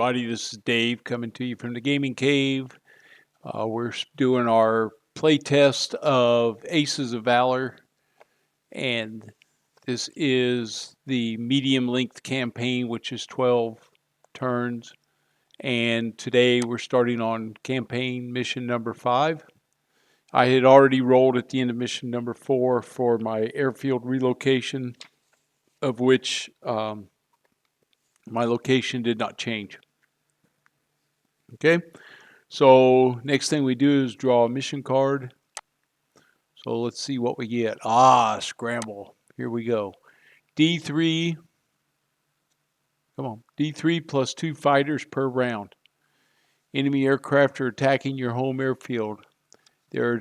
everybody. This is Dave coming to you from the Gaming Cave. We're doing our playtest of Aces of Valor, and this is the medium length campaign, which is 12 turns. And today we're starting on campaign mission number 5. I had already rolled at the end of mission number 4 for my airfield relocation, of which my location did not change. Okay, so next thing we do is draw a mission card. So let's see what we get. Scramble. Here we go. D3. Come on. D3 plus 2 fighters per round. Enemy aircraft are attacking your home airfield. There are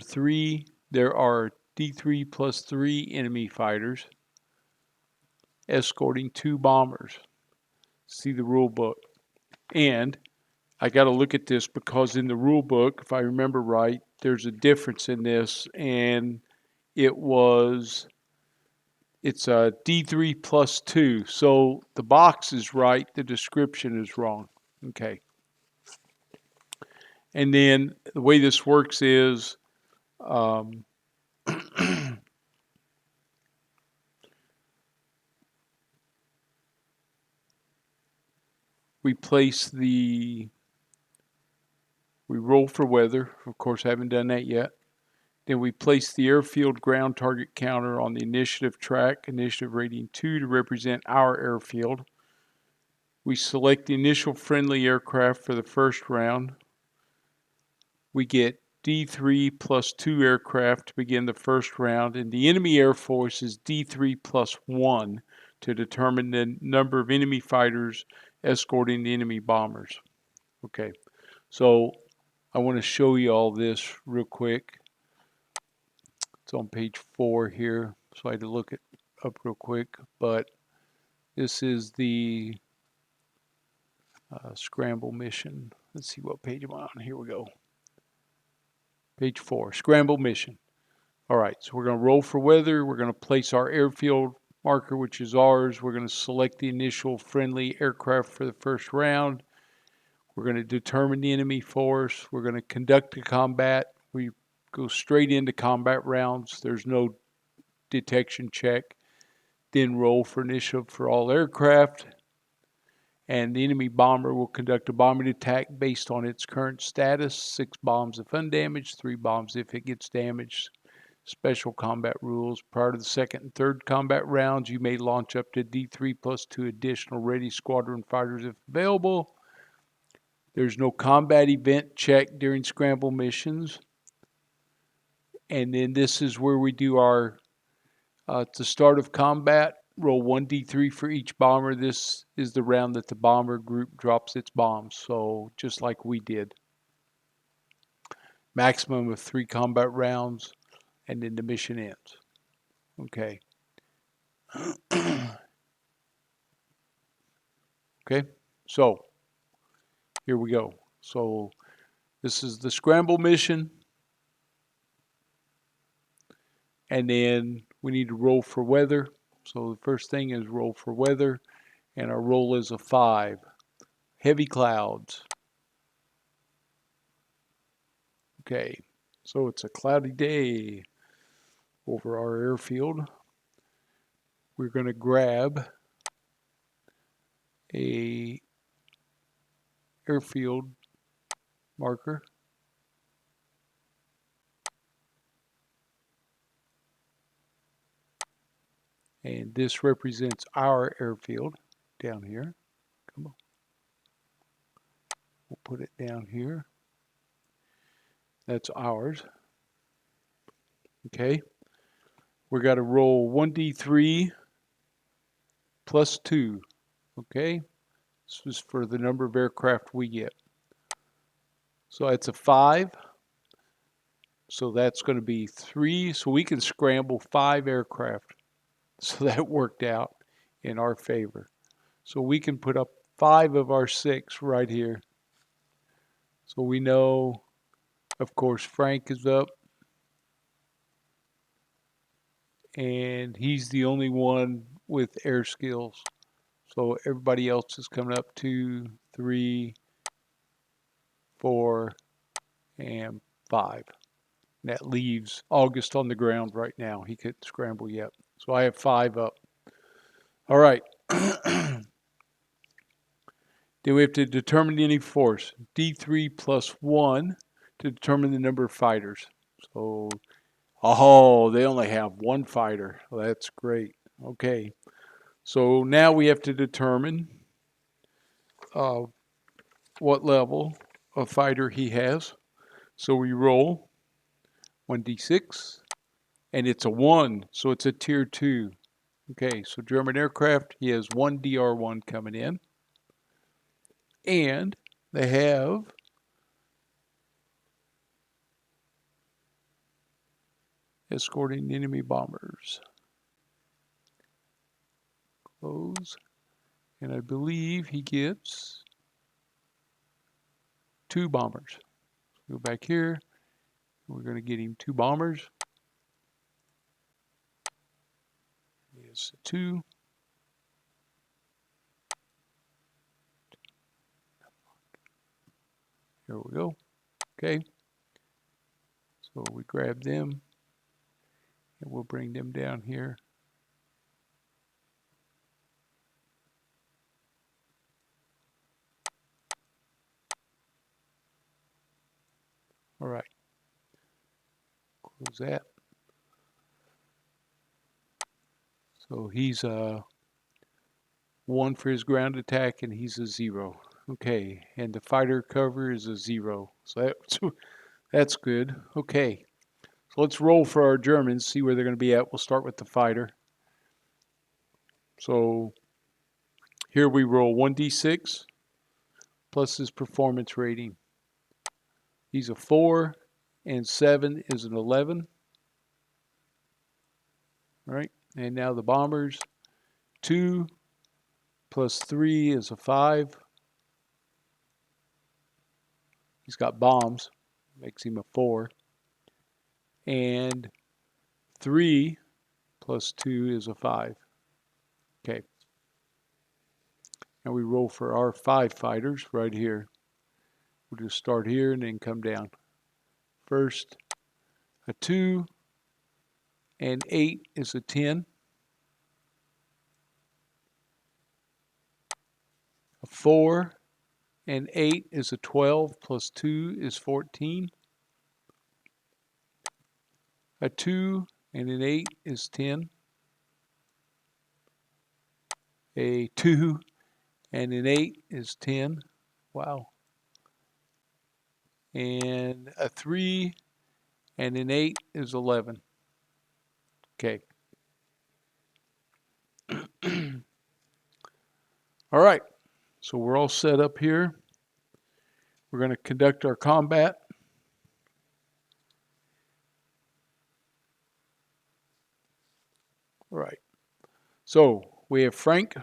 D3 plus 3 enemy fighters escorting 2 bombers. See the rule book. And I got to look at this because in the rule book, if I remember right, there's a difference in this, and it's a D3 plus 2. So the box is right, the description is wrong. Okay. And then the way this works is we roll for weather. Of course, I haven't done that yet. Then we place the airfield ground target counter on the initiative track, initiative rating 2 to represent our airfield. We select the initial friendly aircraft for the first round. We get D3 plus 2 aircraft to begin the first round, and the enemy air force is D3 plus 1 to determine the number of enemy fighters escorting the enemy bombers. Okay, so I want to show you all this real quick. It's on page 4 here, so I had to look it up real quick, but this is the scramble mission. Let's see what page I'm on. Here we go. Page 4, scramble mission. All right, so we're going to roll for weather. We're going to place our airfield marker, which is ours. We're going to select the initial friendly aircraft for the first round. We're going to determine the enemy force. We're going to conduct a combat. We go straight into combat rounds. There's no detection check. Then roll for initiative for all aircraft. And the enemy bomber will conduct a bombing attack based on its current status. 6 bombs if undamaged, 3 bombs if it gets damaged. Special combat rules. Prior to the second and third combat rounds, you may launch up to D3 plus 2 additional ready squadron fighters if available. There's no combat event check during scramble missions. And then this is where we do our, at the start of combat, roll 1d3 for each bomber. This is the round that the bomber group drops its bombs. So just like we did. Maximum of 3 combat rounds, and then the mission ends. Okay. Okay, so here we go. So this is the scramble mission. And then we need to roll for weather. So the first thing is roll for weather. And our roll is a 5. Heavy clouds. Okay, so it's a cloudy day over our airfield. We're going to grab a airfield marker. And this represents our airfield down here. Come on. We'll put it down here. That's ours. Okay. We're going to roll 1d3 plus 2. Okay. This is for the number of aircraft we get. So that's a 5. So that's going to be 3. So we can scramble 5 aircraft. So that worked out in our favor. So we can put up 5 of our 6 right here. So we know, of course, Frank is up. And he's the only one with air skills. So everybody else is coming up 2, 3, 4, and 5. And that leaves August on the ground right now. He couldn't scramble yet. So I have 5 up. All right. Then we have to determine any force. D3 plus 1 to determine the number of fighters. So, oh, they only have 1 fighter. Well, that's great. Okay. So now we have to determine what level of fighter he has. So we roll 1d6, and it's a 1, so it's a tier 2. Okay, so German aircraft, he has 1 DR1 coming in. And they have escorting enemy bombers. Close. And I believe he gets 2 bombers. Go back here. We're going to get him 2 bombers. Yes, 2. Here we go. Okay. So we grab them and we'll bring them down here. All right. Close that. So he's a 1 for his ground attack, and he's a 0. Okay, and the fighter cover is a 0. So that's good. Okay, so let's roll for our Germans, see where they're going to be at. We'll start with the fighter. So here we roll 1d6 plus his performance rating. He's a 4, and 7 is an 11. All right, and now the bombers. 2 plus 3 is a 5. He's got bombs, makes him a 4. And 3 plus 2 is a 5. Okay. And we roll for our 5 fighters right here. We'll just start here and then come down. First, a 2 and 8 is a 10. A 4 and 8 is a 12, plus 2 is 14. A 2 and an 8 is 10. A 2 and an 8 is 10. Wow. And a 3 and an 8 is 11. Okay. All right. So we're all set up here. We're going to conduct our combat. All right. So we have Frank.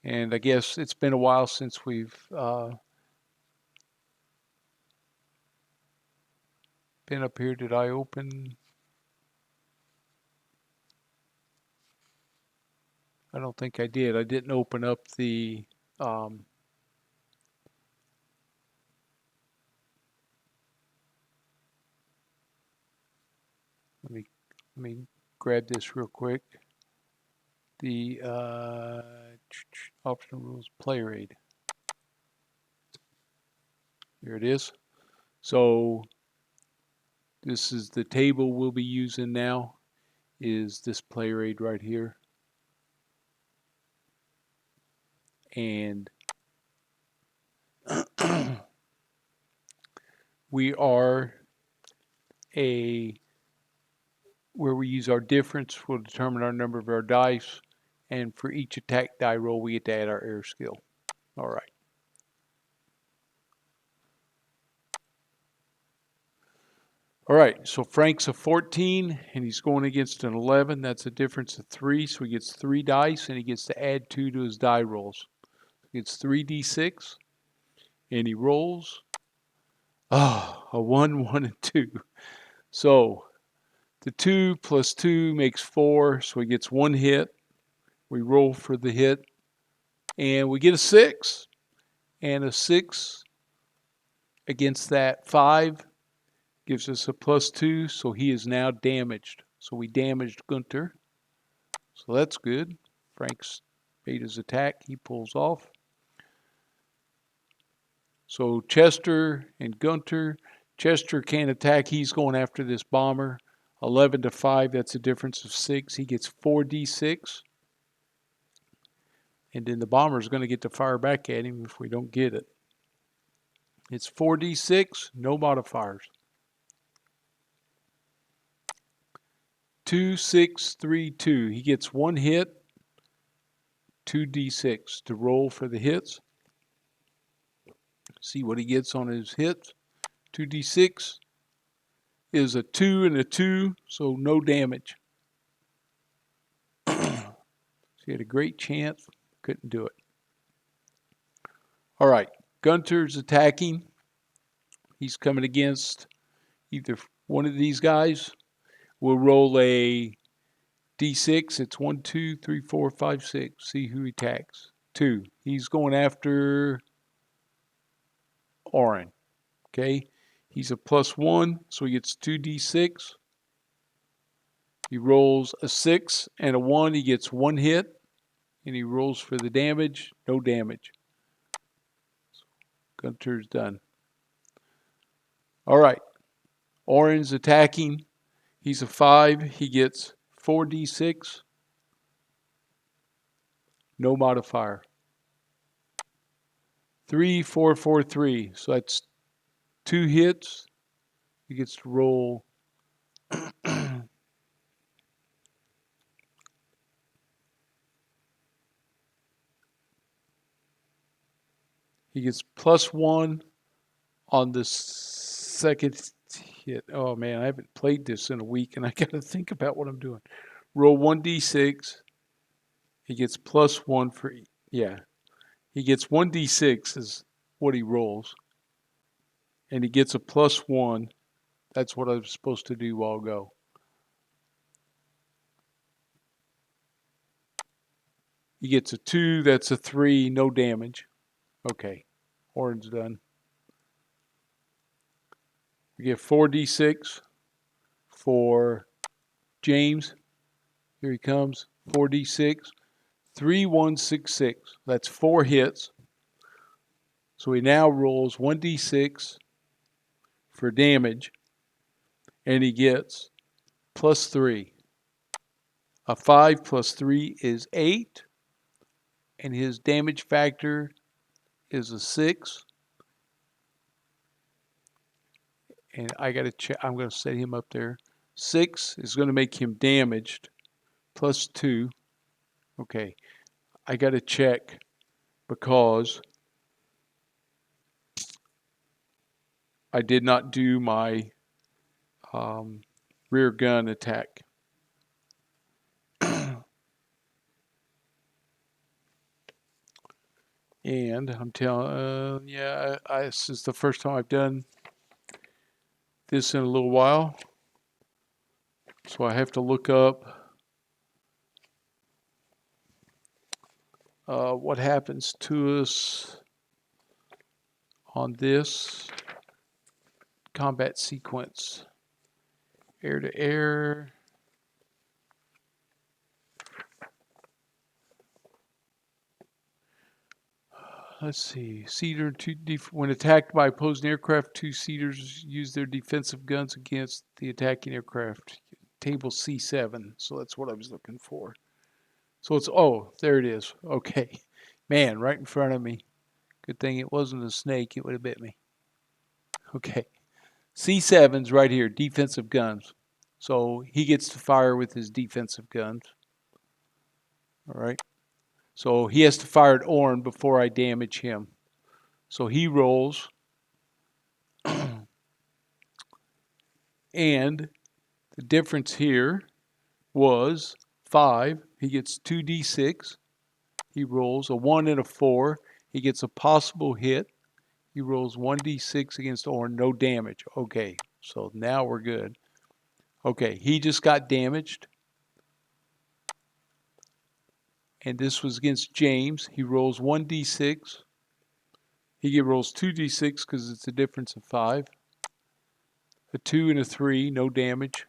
And I guess it's been a while since we've been up here. Did I open? I don't think I did. I didn't open up the let me grab this real quick. The optional rules player aid. Here it is. So this is the table we'll be using now, is this player aid right here. And we are where we use our difference will determine our number of our dice, and for each attack die roll we get to add our air skill. All right. All right, so Frank's a 14 and he's going against an 11. That's a difference of 3, so he gets 3 dice and he gets to add 2 to his die rolls. He gets 3d6 and he rolls a 1, 1, and 2. So the 2 plus 2 makes 4, so he gets 1 hit. We roll for the hit. And we get a 6. And a 6 against that 5 gives us a +2. So he is now damaged. So we damaged Gunter. So that's good. Frank's made his attack. He pulls off. So Chester and Gunter. Chester can't attack. He's going after this bomber. 11 to 5. That's a difference of 6. He gets 4d6. And then the bomber's going to get to fire back at him if we don't get it. It's 4d6, no modifiers. 2, 6, 3, 2. He gets 1 hit, 2d6 to roll for the hits. See what he gets on his hits. 2d6 is a 2 and a 2, so no damage. So he had a great chance, couldn't do it. All right, Gunter's attacking. He's coming against either one of these guys. We'll roll a d6. It's 1, 2, 3, 4, 5, 6. See who he attacks. 2. He's going after Oren. Okay. He's a +1, so he gets 2d6. He rolls a 6 and a 1. He gets 1 hit. And he rolls for the damage. No damage. Gunter's done. All right. Oren's attacking. He's a 5. He gets 4d6. No modifier. 3, 4, 4, 3. So that's 2 hits. He gets to roll. He gets +1 on the second hit. Oh man, I haven't played this in a week and I got to think about what I'm doing. Roll 1d6. He gets +1 for, yeah. He gets 1d6 is what he rolls. And he gets a +1. That's what I was supposed to do while ago. He gets a 2. That's a 3. No damage. Okay. Orange done. We get 4d6 for James. Here he comes. 4d6. 3, 1, 6, 6. That's 4 hits. So he now rolls 1d6 for damage. And he gets +3. A 5 plus 3 is 8. And his damage factor is a 6. And I got to check. I'm going to set him up there. 6 is going to make him damaged. +2. Okay. I got to check because I did not do my rear gun attack. And I'm telling, yeah, this is the first time I've done this in a little while. So I have to look up what happens to us on this combat sequence. Air to air. Let's see. Cedar, when attacked by opposing aircraft, 2 Cedars use their defensive guns against the attacking aircraft. Table C7. So that's what I was looking for. So it's, oh, there it is. Okay. Man, right in front of me. Good thing it wasn't a snake. It would have bit me. Okay. C7's right here, defensive guns. So he gets to fire with his defensive guns. All right. So he has to fire at Orn before I damage him. So he rolls. And the difference here was 5. He gets 2d6. He rolls a 1 and a 4. He gets a possible hit. He rolls 1d6 against Orn. No damage. Okay, so now we're good. Okay, he just got damaged. and this was against James. He rolls 1d6. He rolls 2d6 because it's a difference of 5. A 2 and a 3, no damage.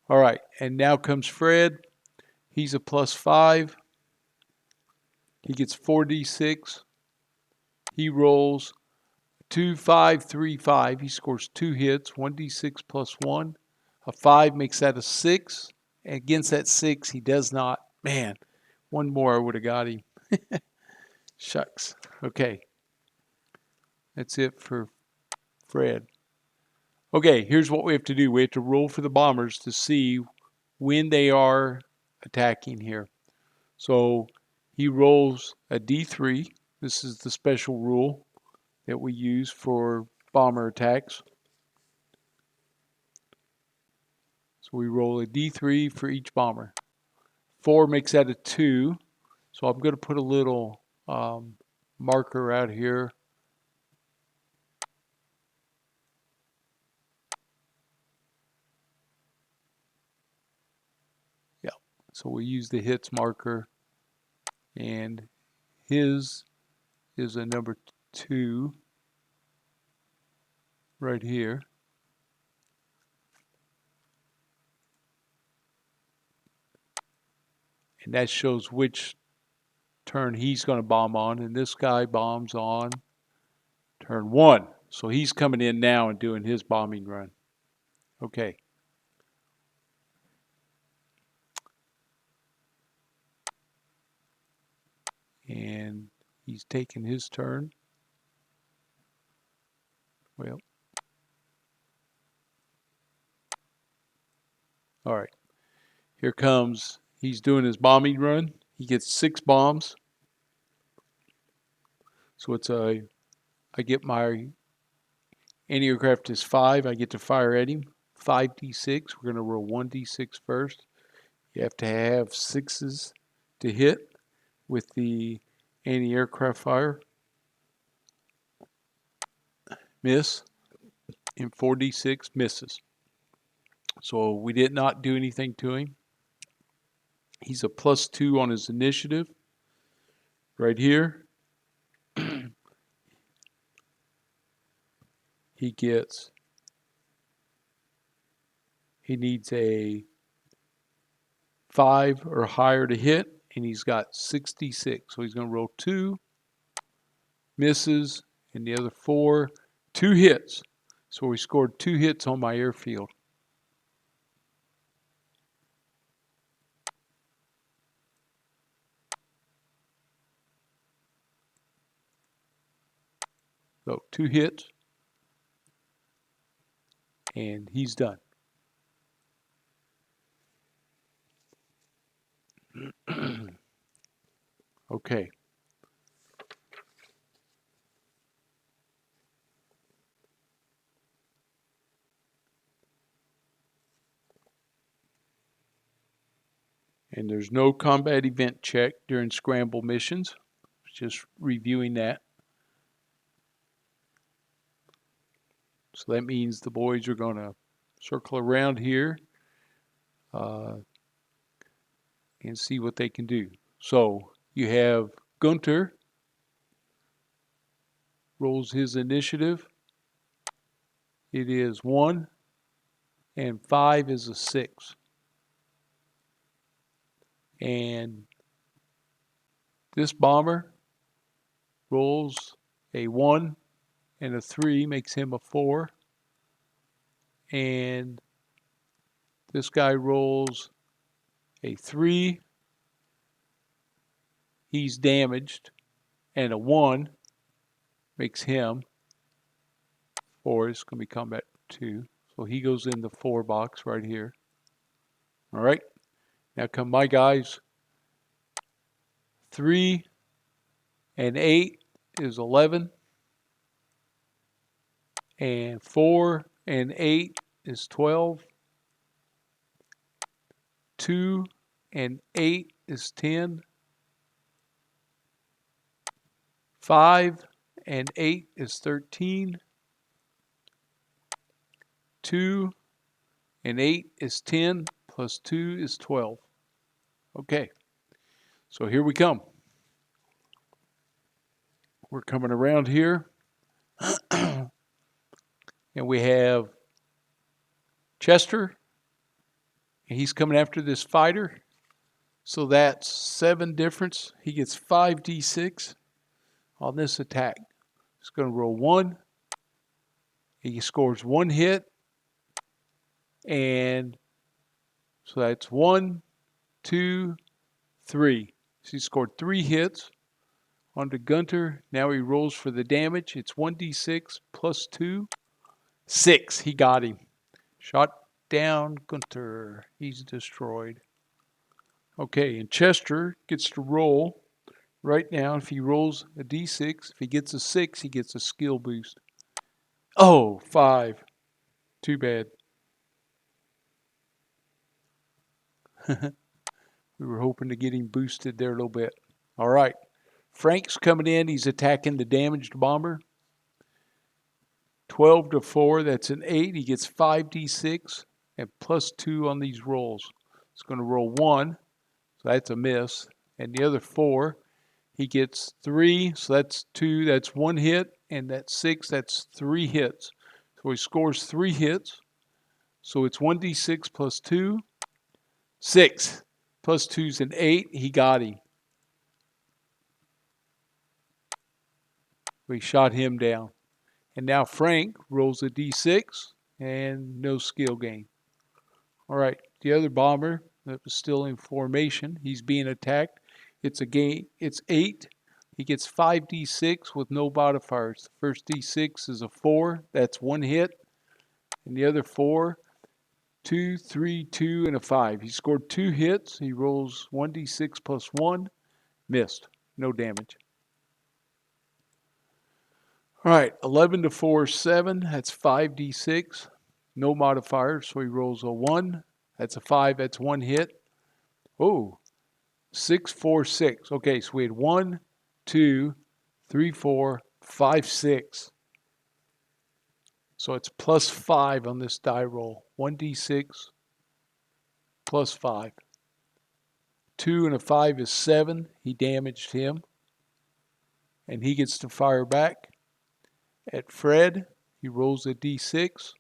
All right, and now comes Fred. He's a +5. He gets 4d6. He rolls 2, 5, 3, 5. He scores 2 hits, 1d6 plus 1. A 5 makes that a 6. Against that 6, he does not. Man, one more I would have got him. Shucks. Okay. That's it for Fred. Okay, here's what we have to do. We have to roll for the bombers to see when they are attacking here. So he rolls a d3. This is the special rule that we use for bomber attacks. So we roll a d3 for each bomber. 4 makes that a 2. So I'm going to put a little marker out here. Yeah, so we use the hits marker, and his is a number 2 right here. And that shows which turn he's going to bomb on, and this guy bombs on turn 1. So he's coming in now and doing his bombing run. Okay. And he's taking his turn. Well, all right. Here comes, he's doing his bombing run. He gets 6 bombs. So it's I get my anti-aircraft is 5. I get to fire at him. 5d6. We're going to roll 1d6 first. You have to have 6s to hit with the anti-aircraft fire. Miss. And 4d6 misses. So we did not do anything to him. He's a +2 on his initiative. Right here. He needs a 5 or higher to hit, and he's got 66. So he's going to roll 2, misses, and the other 4, 2 hits. So we scored 2 hits on my airfield. So 2 hits, and he's done. Okay. And there's no combat event check during scramble missions. Just reviewing that. So that means the boys are going to circle around here and see what they can do. So you have Gunter rolls his initiative. It is 1, and 5 is a 6. And this bomber rolls a 1 and a 3, makes him a 4. And this guy rolls a 3. He's damaged. And a 1 makes him 4. It's going to be combat 2. So he goes in the 4 box right here. All right. Now come my guys. 3 and 8 is 11. And 4 and 8 is 12. 2 and 8 is 10. 5 and 8 is 13. 2 and 8 is 10, plus 2 is 12. Okay. So here we come. We're coming around here. And we have Chester. And he's coming after this fighter. So that's 7 difference. He gets 5d6 on this attack. He's going to roll 1. He scores 1 hit. And so that's 1, 2, 3. So he scored 3 hits onto Gunter. Now he rolls for the damage. It's 1d6 plus 2. 6. He got him. Shot down Gunter. He's destroyed. Okay, and Chester gets to roll. Right now, if he rolls a d6, if he gets a 6, he gets a skill boost. Oh, 5. Too bad. We were hoping to get him boosted there a little bit. All right. Frank's coming in. He's attacking the damaged bomber. 12 to 4. That's an 8. He gets 5d6 and plus 2 on these rolls. It's going to roll 1. So that's a miss. And the other 4, he gets 3. So that's 2. That's 1 hit. And that's 6. That's 3 hits. So he scores 3 hits. So it's 1d6 plus 2. 6 plus 2 is an 8. He got him. We shot him down. And now Frank rolls a d6 and no skill gain. All right, the other bomber that was still in formation, he's being attacked. It's 8. He gets 5d6 with no modifiers. The first d6 is a 4. That's 1 hit. And the other 4, 2, 3, 2, and a 5. He scored 2 hits. He rolls 1d6 plus 1. Missed. No damage. All right, 11 to 4, 7. That's 5d6. No modifiers, so he rolls a 1. That's a 5. That's 1 hit. Oh, 6, 4, 6. Okay, so we had 1, 2, 3, 4, 5, 6. So it's plus 5 on this die roll. 1d6 plus 5. 2 and a 5 is 7. He damaged him. And he gets to fire back at Fred. He rolls a d6.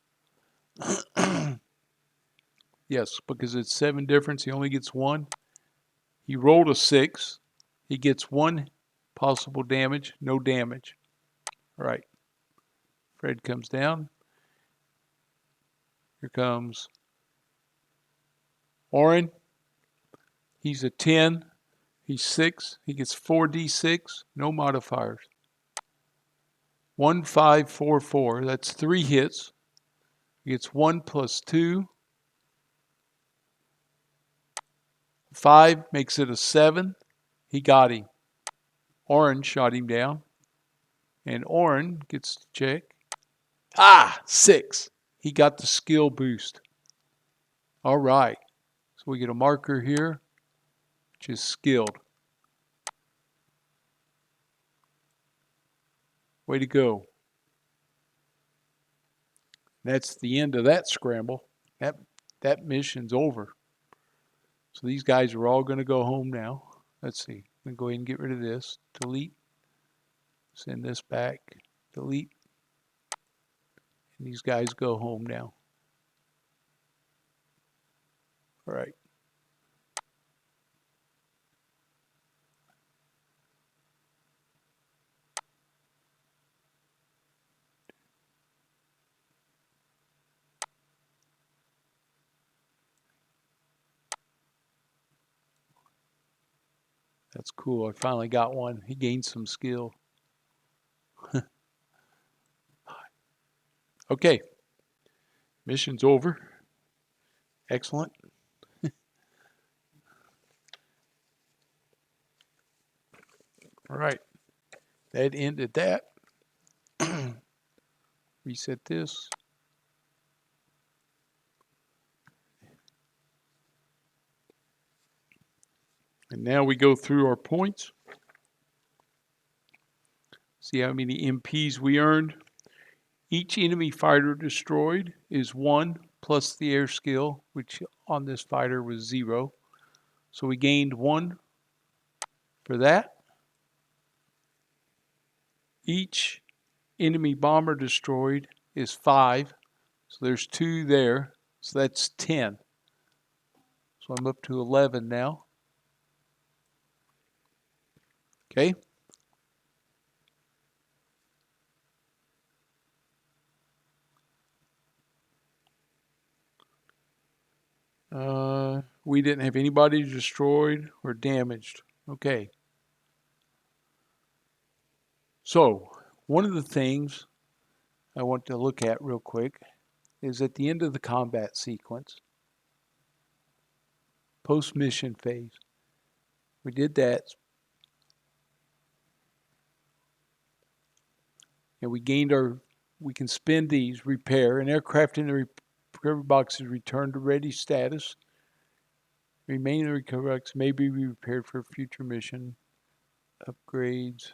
Yes, because it's 7 difference. He only gets 1. He rolled a 6. He gets 1 possible damage. No damage. All right. Fred comes down. Here comes Oren. He's a 10. He's 6. He gets 4d6. No modifiers. 1, 5, 4, 4. That's 3 hits. He gets 1 plus 2. 5 makes it a 7. He got him. Oren shot him down. And Oren gets to check. 6. He got the skill boost. All right. So we get a marker here, which is skilled. Way to go. That's the end of that scramble. That mission's over. So these guys are all going to go home now. Let's see. I'm going to go ahead and get rid of this. Delete. Send this back. Delete. And these guys go home now. All right. That's cool. I finally got one. He gained some skill. Okay. Mission's over. Excellent. All right. That ended that. Reset this. And now we go through our points. See how many MPs we earned. Each enemy fighter destroyed is 1 plus the air skill, which on this fighter was 0. So we gained 1 for that. Each enemy bomber destroyed is 5. So there's 2 there. So that's 10. So I'm up to 11 now. Okay. We didn't have anybody destroyed or damaged. Okay. So one of the things I want to look at real quick is at the end of the combat sequence, post-mission phase. We did that, and we can spend these, repair, an aircraft in the recovery box is returned to ready status. Remaining recovery box may be repaired for a future mission. Upgrades.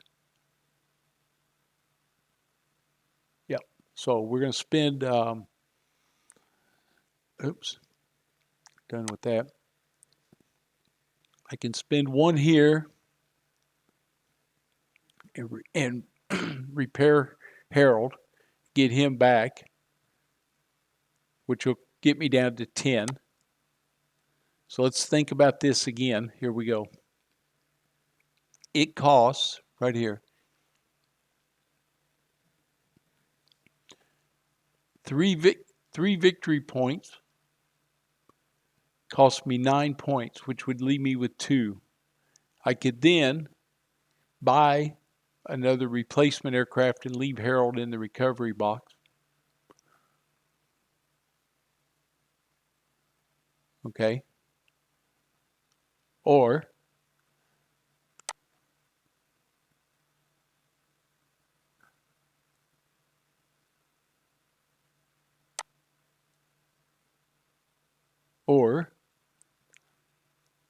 Yep. So we're going to spend, oops, done with that. I can spend 1 here and repair Harold, get him back, which will get me down to 10. So let's think about this again. Here we go. It costs, right here, 3 victory points. Cost me 9 points, which would leave me with 2. I could then buy another replacement aircraft and leave Harold in the recovery box. Okay. Or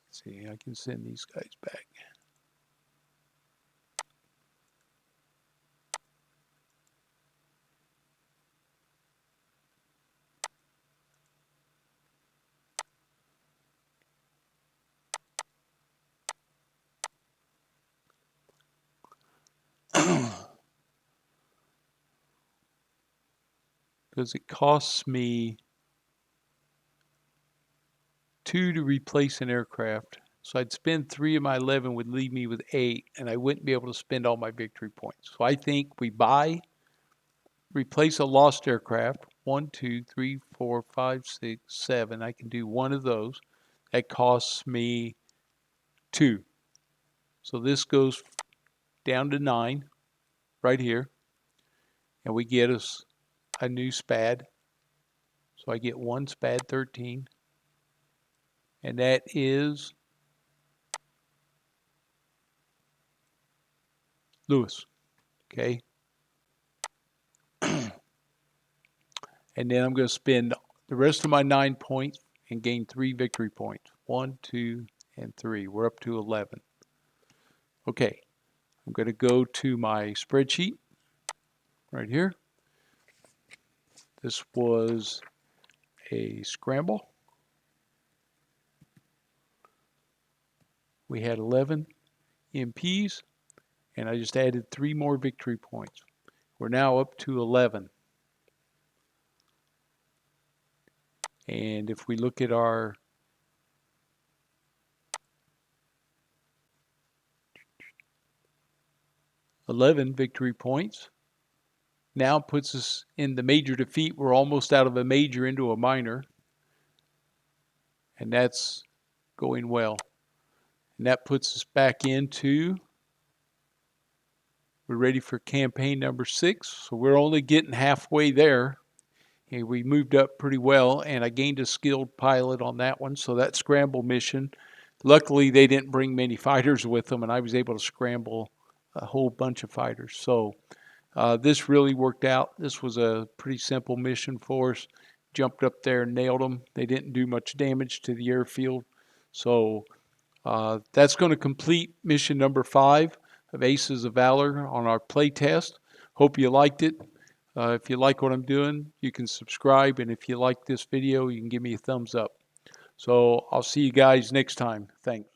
let's see, I can send these guys back. Because it costs me 2 to replace an aircraft. So I'd spend 3 of my 11 would leave me with 8, and I wouldn't be able to spend all my victory points. So I think we replace a lost aircraft. 1, 2, 3, 4, 5, 6, 7. I can do 1 of those. That costs me 2. So this goes down to 9 right here. And we get us a new SPAD. So I get 1 SPAD 13. And that is Lewis. Okay. And then I'm going to spend the rest of my 9 points and gain 3 victory points. 1, 2, and 3. We're up to 11. Okay. I'm going to go to my spreadsheet right here. This was a scramble. We had 11 MPs, and I just added 3 more victory points. We're now up to 11. And if we look at our victory points, now puts us in the major defeat. We're almost out of a major into a minor, and that's going well. And that puts us back into, we're ready for campaign number 6. So we're only getting halfway there. And we moved up pretty well, and I gained a skilled pilot on that one. So that scramble mission, luckily they didn't bring many fighters with them, and I was able to scramble a whole bunch of fighters. So this really worked out. This was a pretty simple mission for us. Jumped up there and nailed them. They didn't do much damage to the airfield. So that's going to complete mission number 5 of Aces of Valor on our playtest. Hope you liked it. If you like what I'm doing, you can subscribe. And if you like this video, you can give me a thumbs up. So I'll see you guys next time. Thanks.